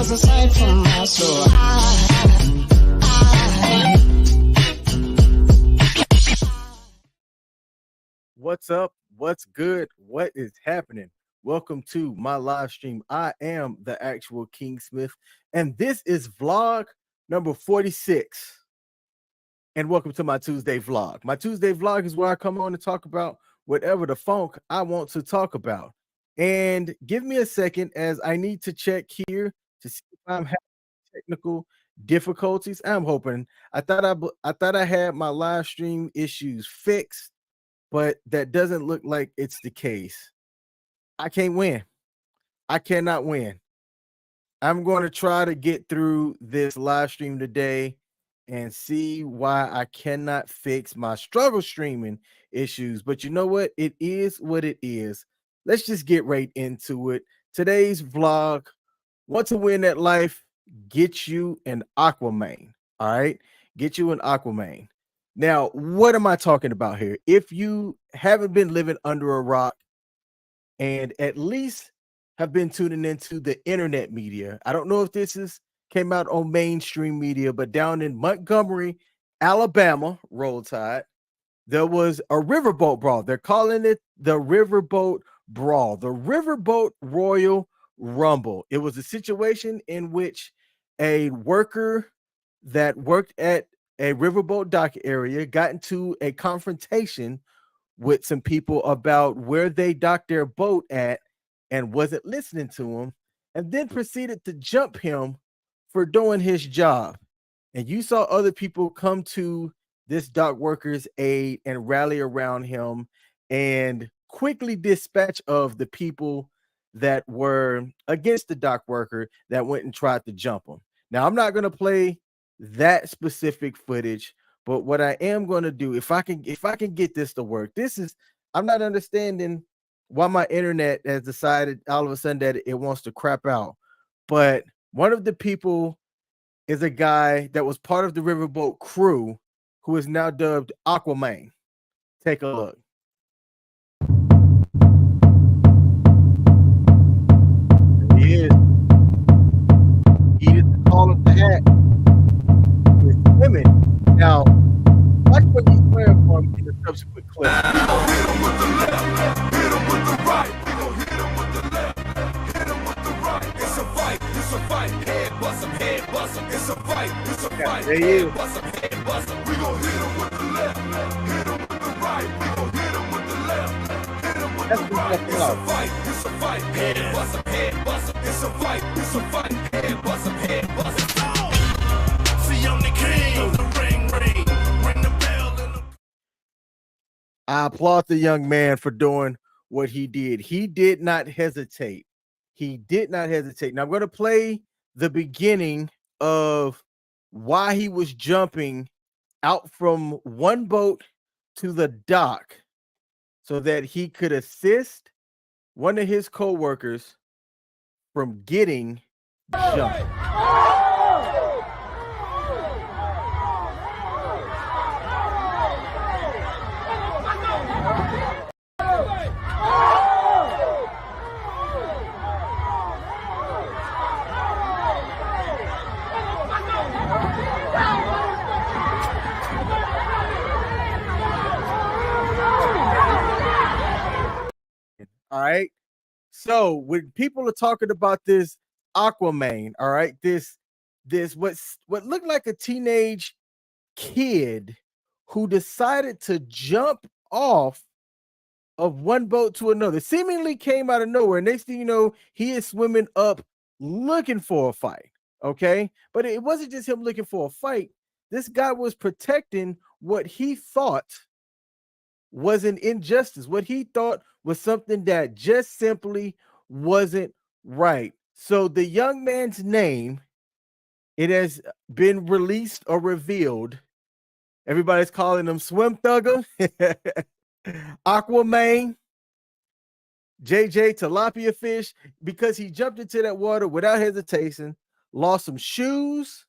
was a sight from my soul. What's up? What's good? What is happening? Welcome to my live stream. I am the actual King Smith, and this is vlog number 46. And welcome to my Tuesday vlog. My Tuesday vlog is where I come on to talk about whatever the funk I want to talk about. And give me a second as I need to check here to see if I'm having technical difficulties. I thought I had my live stream issues fixed, but that doesn't look like it's the case. I can't win. I cannot win. I'm going to try to get through this live stream today and see why I cannot fix my struggle streaming issues. But you know what? It is what it is. Let's just get right into it. Today's vlog, want to win at life, get you an AQUAMANYE. All right, get you an AQUAMANYE. Now, what am I talking about here? If you haven't been living under a rock and at least have been tuning into the internet media, I don't know if this came out on mainstream media, but down in Montgomery, Alabama, Roll Tide, there was a riverboat brawl. They're calling it the Riverboat Brawl, the Riverboat Royal Rumble. It was a situation in which a worker that worked at a riverboat dock area got into a confrontation with some people about where they docked their boat at and wasn't listening to him, and then proceeded to jump him for doing his job. And you saw other people come to this dock worker's aid and rally around him and quickly dispatch of the people that were against the dock worker that went and tried to jump him. Now, I'm not going to play that specific footage, but what I am going to do, if I can get this to work, I'm not understanding why my internet has decided all of a sudden that it wants to crap out. But one of the people is a guy that was part of the riverboat crew who is now dubbed AQUAMANYE. Take a look. There he is. He is the call of the hat. Women. Now, watch what he's wearing from in the subsequent clip. We gon' hit him with the left, hit him with the right. We gon' hit him with the left, hit him with the right. It's a fight, head bust him, it's a fight, head bust him, head bust him. We gon' hit him with the left, hit him with the right. We gon' hit him with the left, hit him with the right. It's a fight, head bust him, head bust him. It's a fight, head bust him, head bust him. I applaud the young man for doing what he did. He did not hesitate. Now I'm going to play the beginning of why he was jumping out from one boat to the dock so that he could assist one of his co-workers from getting jumped. All right. So when people are talking about this AQUAMANYE, all right, this what looked like a teenage kid who decided to jump off of one boat to another, seemingly came out of nowhere. Next thing you know, he is swimming up looking for a fight. Okay, but it wasn't just him looking for a fight. This guy was protecting what he thought was an injustice, what he thought was something that just simply wasn't right. So the young man's name, it has been released or revealed. Everybody's calling him Swim Thugger, AQUAMANYE, JJ Tilapia Fish, because he jumped into that water without hesitation, lost some shoes,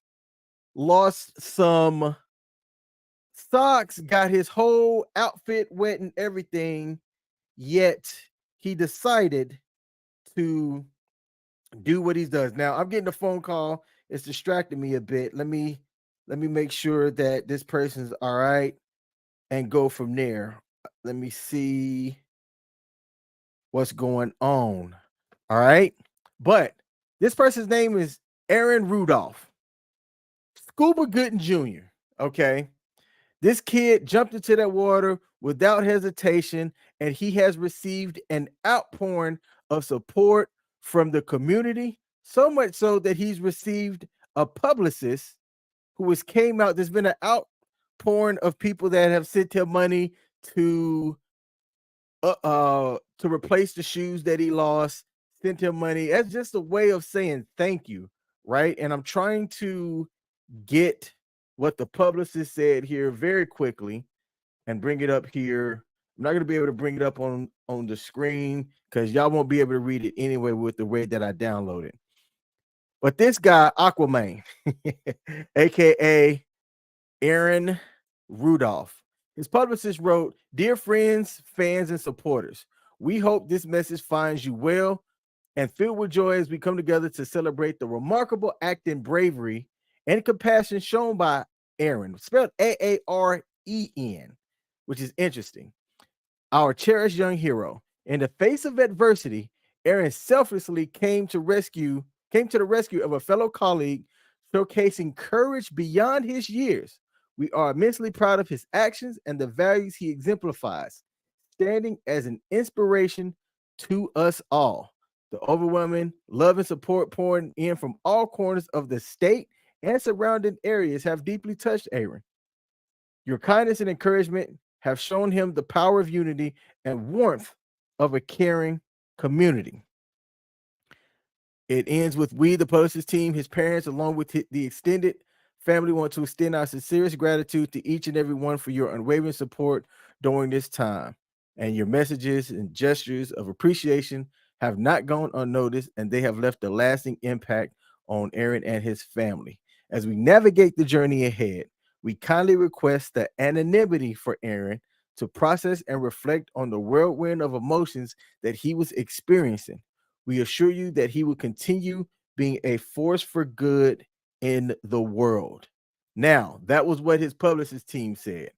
lost some socks, got his whole outfit wet and everything, yet he decided to do what he does. Now I'm getting a phone call. It's distracting me a bit. Let me make sure that this person's all right and go from there. Let me see what's going on. All right. But this person's name is Aaron Rudolph, Scuba Gooden Jr. Okay. This kid jumped into that water without hesitation, and he has received an outpouring of support from the community, so much so that he's received a publicist who has came out. There's been an outpouring of people that have sent him money to to replace the shoes that he lost, sent him money. That's just a way of saying thank you, right? And I'm trying to get what the publicist said here very quickly and bring it up here. I'm not going to be able to bring it up on the screen because y'all won't be able to read it anyway with the way that I download it. But this guy, AQUAMANYE, aka Aaron Rudolph, his publicist wrote, "Dear friends, fans, and supporters, we hope this message finds you well and filled with joy as we come together to celebrate the remarkable act and bravery and compassion shown by Aaron, spelled Aaren, which is interesting. Our cherished young hero. In the face of adversity, Aaron selflessly came to the rescue of a fellow colleague, showcasing courage beyond his years. We are immensely proud of his actions and the values he exemplifies, standing as an inspiration to us all. The overwhelming love and support pouring in from all corners of the state and surrounding areas have deeply touched Aaron. Your kindness and encouragement have shown him the power of unity and warmth of a caring community." It ends with, "We, the publicist team, his parents, along with the extended family, want to extend our sincerest gratitude to each and every one for your unwavering support during this time. And your messages and gestures of appreciation have not gone unnoticed, and they have left a lasting impact on Aaron and his family. As we navigate the journey ahead, we kindly request the anonymity for Aaron to process and reflect on the whirlwind of emotions that he was experiencing. We assure you that he will continue being a force for good in the world." Now, that was what his publicist team said.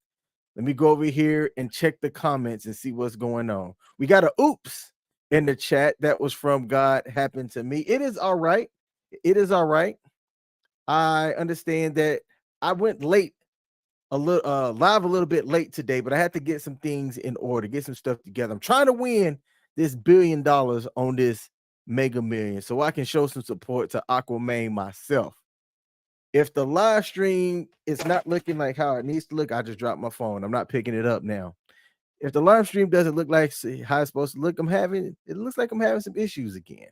Let me go over here and check the comments and see what's going on. We got a oops in the chat. That was from God Happened to Me. It is all right. It is all right. I understand that I went late a little live a little bit late today, but I had to get some things in order, get some stuff together. I'm trying to win this $1 billion on this Mega Million so I can show some support to AQUAMANYE myself. If the live stream is not looking like how it needs to look, I just dropped my phone. I'm not picking it up now. If the live stream doesn't look like how it's supposed to look, it looks like I'm having some issues again.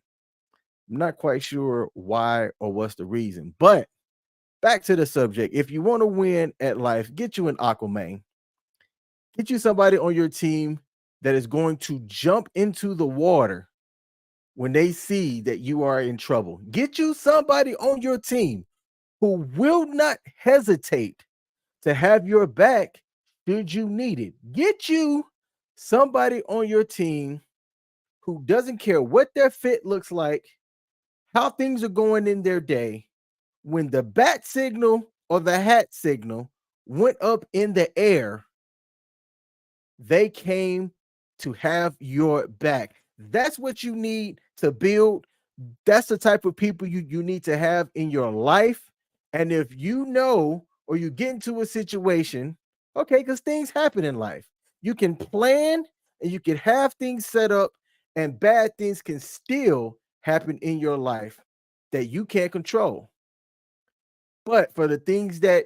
I'm not quite sure why or what's the reason, but back to the subject. If you want to win at life, get you an AQUAMANYE. Get you somebody on your team that is going to jump into the water when they see that you are in trouble. Get you somebody on your team who will not hesitate to have your back should you need it. Get you somebody on your team who doesn't care what their fit looks like, how things are going in their day. When the bat signal or the hat signal went up in the air, they came to have your back. That's what you need to build. That's the type of people you need to have in your life. And if you know or you get into a situation, okay, because things happen in life, you can plan and you can have things set up, and bad things can still happen in your life that you can't control. But for the things that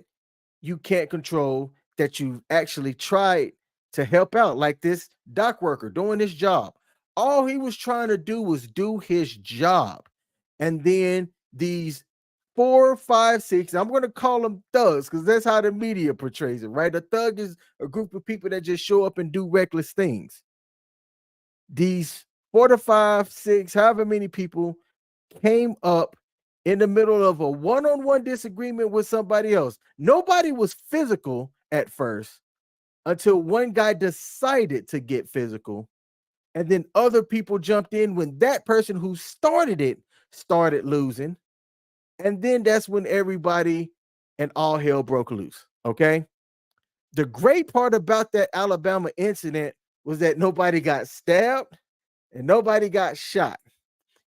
you can't control, that you've actually tried to help out, like this dock worker doing his job. All he was trying to do was do his job. And then these 4, 5, 6, I'm going to call them thugs because that's how the media portrays it, right? A thug is a group of people that just show up and do reckless things. These 4 to 5, 6, however many people came up in the middle of a one-on-one disagreement with somebody else. Nobody was physical at first until one guy decided to get physical. And then other people jumped in when that person who started it started losing. And then that's when everybody and all hell broke loose. Okay. The great part about that Alabama incident was that nobody got stabbed and nobody got shot.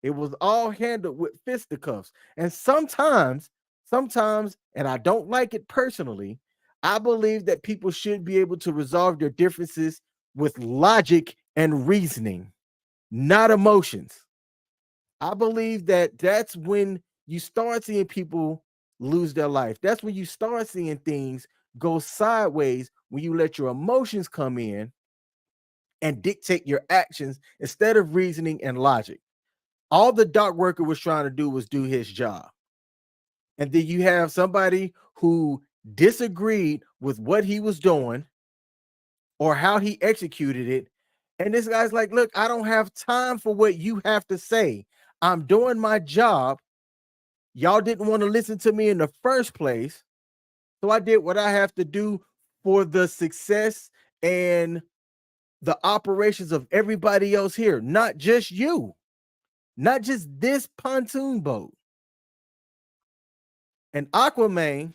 It was all handled with fisticuffs. And sometimes, and I don't like it personally, I believe that people should be able to resolve their differences with logic and reasoning, not emotions. I believe that that's when you start seeing people lose their life. That's when you start seeing things go sideways, when you let your emotions come in and dictate your actions instead of reasoning and logic. All the dock worker was trying to do was do his job. And then you have somebody who disagreed with what he was doing or how he executed it. And this guy's like, look, I don't have time for what you have to say. I'm doing my job. Y'all didn't want to listen to me in the first place. So I did what I have to do for the success and the operations of everybody else here, not just you, not just this pontoon boat. And Aquaman,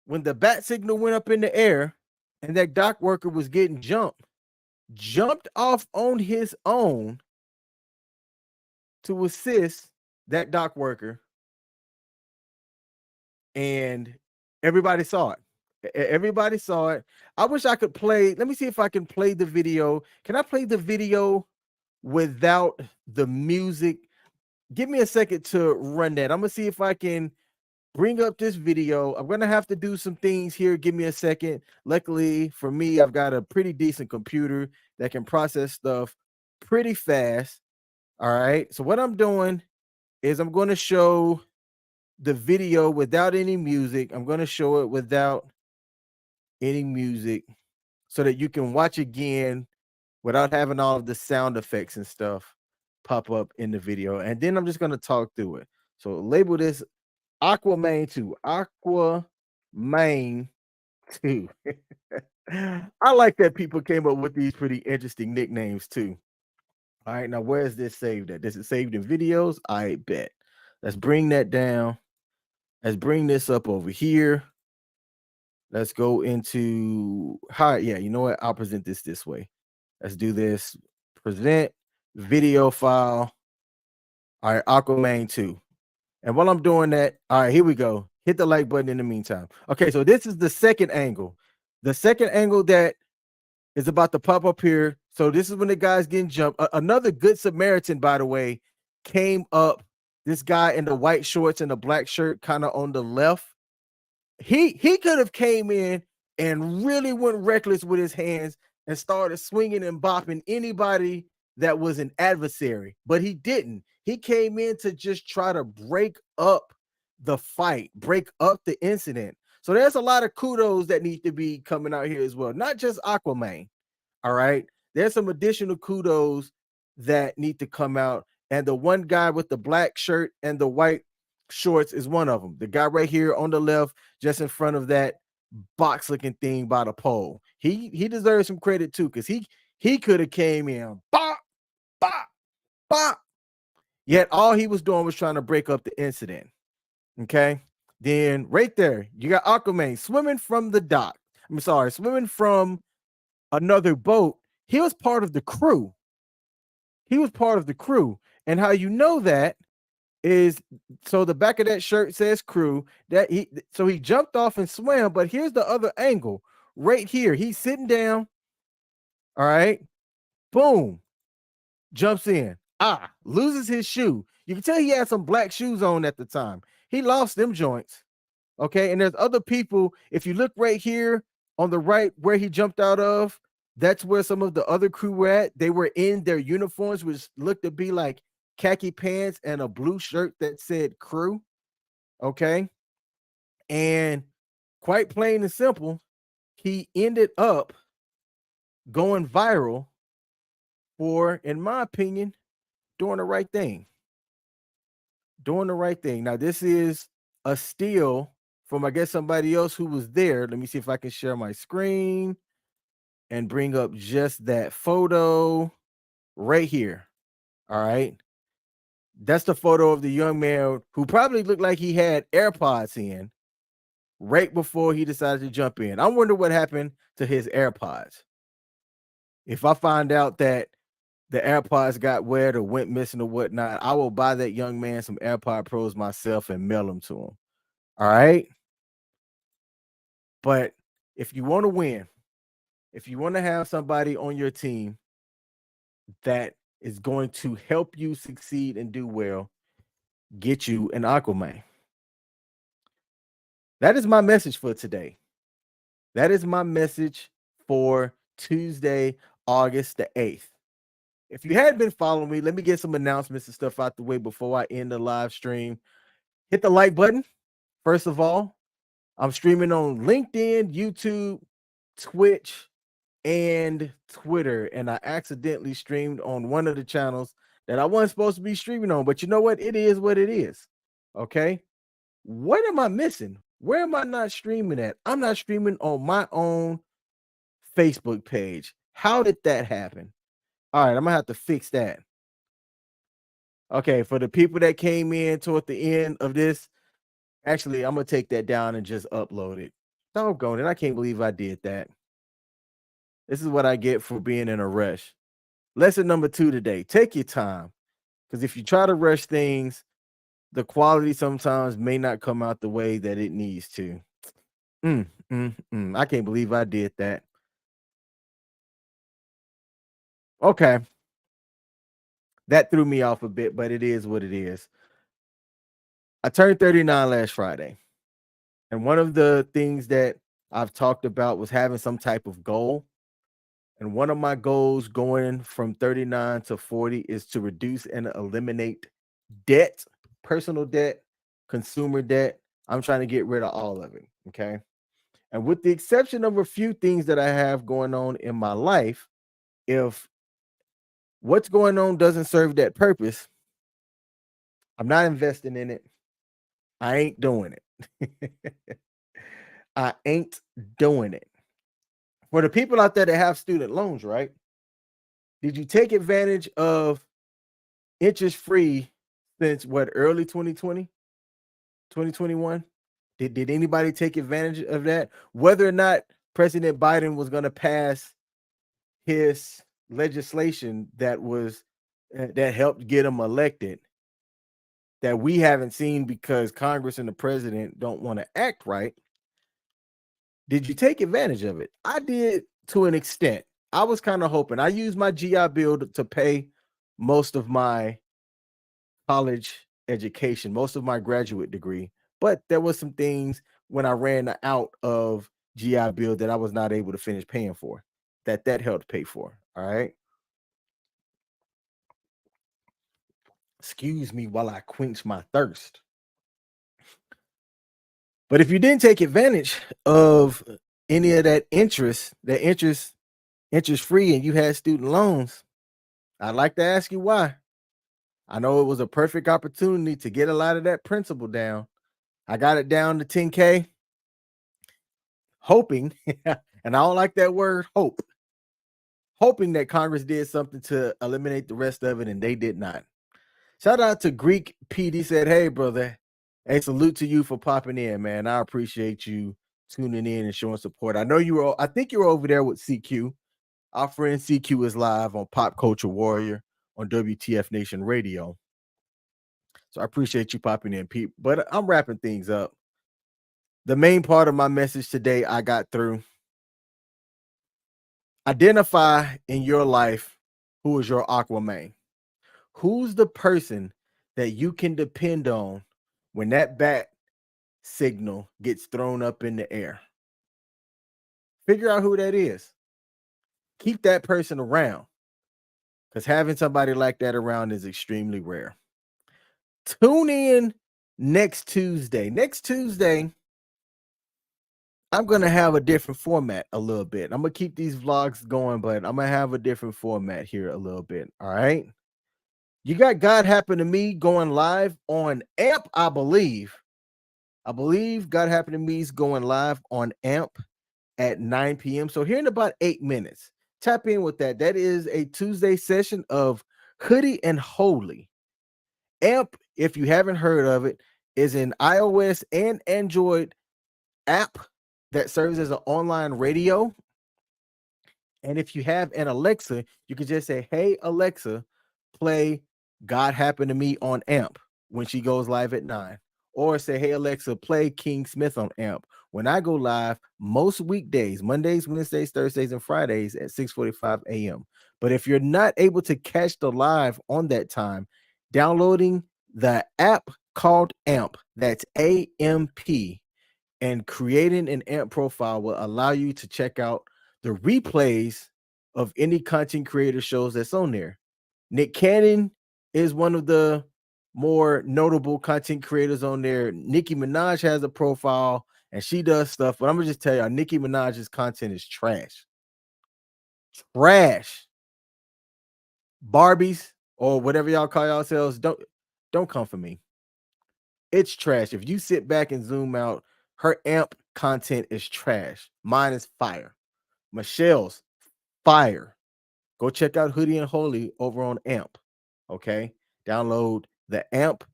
when the bat signal went up in the air and that dock worker was getting jumped off on his own to assist that dock worker. And everybody saw it. Everybody saw it. I wish I could play. Let me see if I can play the video. Can I play the video without the music? Give me a second to run that. I'm gonna see if I can bring up this video. I'm gonna have to do some things here. Give me a second. Luckily for me, I've got a pretty decent computer that can process stuff pretty fast. All right. So what I'm doing is I'm going to show the video without any music. I'm going to show it without any music so that you can watch again without having all of the sound effects and stuff pop up in the video. And then I'm just going to talk through it. So label this Aquaman 2. Aquaman 2. I like that people came up with these pretty interesting nicknames too. All right, now where is this saved at? Is it saved in videos? I bet. Let's bring that down. Let's bring this up over here. Let's go into hi. Yeah, you know what? I'll present this way. Let's do this. Present video file. All right, Aquaman 2. And while I'm doing that, all right, here we go. Hit the like button in the meantime. Okay, so this is the second angle. The second angle that is about to pop up here. So this is when the guy's getting jumped. Another good Samaritan, by the way, came up. This guy in the white shorts and the black shirt, kind of on the left. He could have came in and really went reckless with his hands and started swinging and bopping anybody that was an adversary, but he didn't. He came in to just try to break up the fight, break up the incident. So there's a lot of kudos that need to be coming out here as well, not just Aquaman. All right. There's some additional kudos that need to come out. And the one guy with the black shirt and the white shorts is one of them. The guy right here on the left, just in front of that box looking thing by the pole. He deserves some credit too, because he could have came in, bop, bop, bop. Yet all he was doing was trying to break up the incident. Okay. Then right there, you got Aquaman swimming from the dock. I'm sorry, swimming from another boat. He was part of the crew. He was part of the crew. And how you know that is, so the back of that shirt says crew. That he jumped off and swam, but here's the other angle right here. He's sitting down. All right. Boom. Jumps in. Loses his shoe. You can tell he had some black shoes on at the time. He lost them joints. Okay. And there's other people. If you look right here on the right where he jumped out of, that's where some of the other crew were at. They were in their uniforms, which looked to be like khaki pants and a blue shirt that said crew. Okay. And quite plain and simple, he ended up going viral for, in my opinion, doing the right thing. Doing the right thing. Now, this is a steal from, I guess, somebody else who was there. Let me see if I can share my screen and bring up just that photo right here. All right. That's the photo of the young man who probably looked like he had AirPods in right before he decided to jump in. I wonder what happened to his AirPods. If I find out that the AirPods got wet or went missing or whatnot, I will buy that young man some AirPod Pros myself and mail them to him. All right. But if you want to win, if you want to have somebody on your team that is going to help you succeed and do well, get you an AQUAMANYE. That is my message for today. That is my message for Tuesday, August the 8th. If you hadn't been following me, let me get some announcements and stuff out the way before I end the live stream. Hit the like button. First of all, I'm streaming on LinkedIn, YouTube, Twitch, and Twitter. And I accidentally streamed on one of the channels that I wasn't supposed to be streaming on. But you know what? It is what it is. Okay. What am I missing? Where am I not streaming at? I'm not streaming on my own Facebook page. How did that happen? All right, I'm gonna have to fix that. Okay, for the people that came in toward the end of this, actually, I'm gonna take that down and just upload it. Doggone it, I can't believe I did that. This is what I get for being in a rush. Lesson number 2 today: take your time, because if you try to rush things, the quality sometimes may not come out the way that it needs to. I can't believe I did that. Okay. That threw me off a bit, but it is what it is. I turned 39 last Friday. And one of the things that I've talked about was having some type of goal. And one of my goals going from 39 to 40 is to reduce and eliminate debt, personal debt, consumer debt. I'm trying to get rid of all of it. Okay. And with the exception of a few things that I have going on in my life, if what's going on doesn't serve that purpose, I'm not investing in it. I ain't doing it. I ain't doing it. For the people out there that have student loans, right? Did you take advantage of interest free since what, early 2020, 2021? Did anybody take advantage of that? Whether or not President Biden was going to pass his legislation that was that helped get him elected, that we haven't seen because Congress and the president don't want to act right. Did you take advantage of it? I did to an extent. I was kind of hoping. I used my GI Bill to pay most of my college education, most of my graduate degree. But there was some things when I ran out of GI Bill that I was not able to finish paying for. That helped pay for. All right. Excuse me while I quench my thirst. But if you didn't take advantage of any of that interest free, and you had student loans, I'd like to ask you why. I know it was a perfect opportunity to get a lot of that principal down. I got it down to 10K, hoping, and I don't like that word hope, hoping that Congress did something to eliminate the rest of it, and they did not. Shout out to Greek Pete. He said, "Hey, brother, hey, salute to you for popping in, man. I appreciate you tuning in and showing support. I know you were, I think you were over there with CQ. Our friend CQ is live on Pop Culture Warrior on WTF Nation Radio. So I appreciate you popping in, Pete. But I'm wrapping things up. The main part of my message today I got through. Identify in your life who is your AQUAMANYE. Who's the person that you can depend on when that bat signal gets thrown up in the air? Figure out who that is. Keep that person around, because having somebody like that around is extremely rare. Tune in next Tuesday. Next Tuesday, I'm going to have a different format a little bit. I'm going to keep these vlogs going, but I'm going to have a different format here a little bit. All right. You got God Happened to Me going live on AMP, I believe. I believe God Happened to Me is going live on AMP at 9 p.m. So here in about 8 minutes, tap in with that. That is a Tuesday session of Hoodie and Holy. AMP, if you haven't heard of it, is an iOS and Android app that serves as an online radio. And if you have an Alexa, you can just say, "Hey Alexa, play God Happened to Me on AMP" when she goes live at 9. Or say, "Hey Alexa, play King Smith on AMP" when I go live most weekdays, Mondays, Wednesdays, Thursdays, and Fridays at 6:45 a.m. But if you're not able to catch the live on that time, downloading the app called AMP, that's AMP, and creating an AMP profile will allow you to check out the replays of any content creator shows that's on there. Nick Cannon is one of the more notable content creators on there. Nicki Minaj has a profile and she does stuff, but I'm gonna just tell you, Nicki Minaj's content is trash. Trash. Barbies or whatever y'all call yourselves, don't come for me. It's trash. If you sit back and zoom out, her AMP content is trash. Mine is fire. Michelle's fire. Go check out Hoodie and Holy over on AMP. Okay. Download the AMP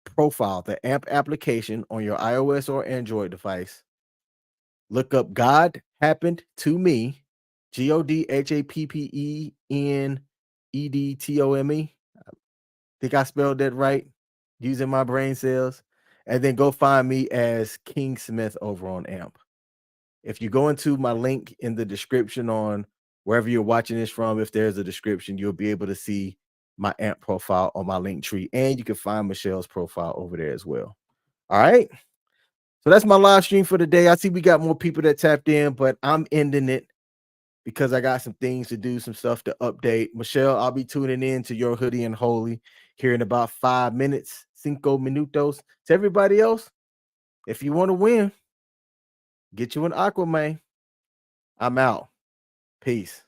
profile, the AMP application on your iOS or Android device. Look up God Happened to Me, GODHAPPENEDTOME. Think I spelled that right using my brain cells. And then go find me as King Smith over on AMP. If you go into my link in the description on wherever you're watching this from, if there's a description, you'll be able to see my AMP profile on my link tree, and you can find Michelle's profile over there as well. All right. So that's my live stream for today. I see we got more people that tapped in, but I'm ending it because I got some things to do, some stuff to update. Michelle, I'll be tuning in to your Hoodie and Holy here in about 5 minutes, 5 minutos. To everybody else, if you want to win, get you an AQUAMANYE. I'm out. Peace.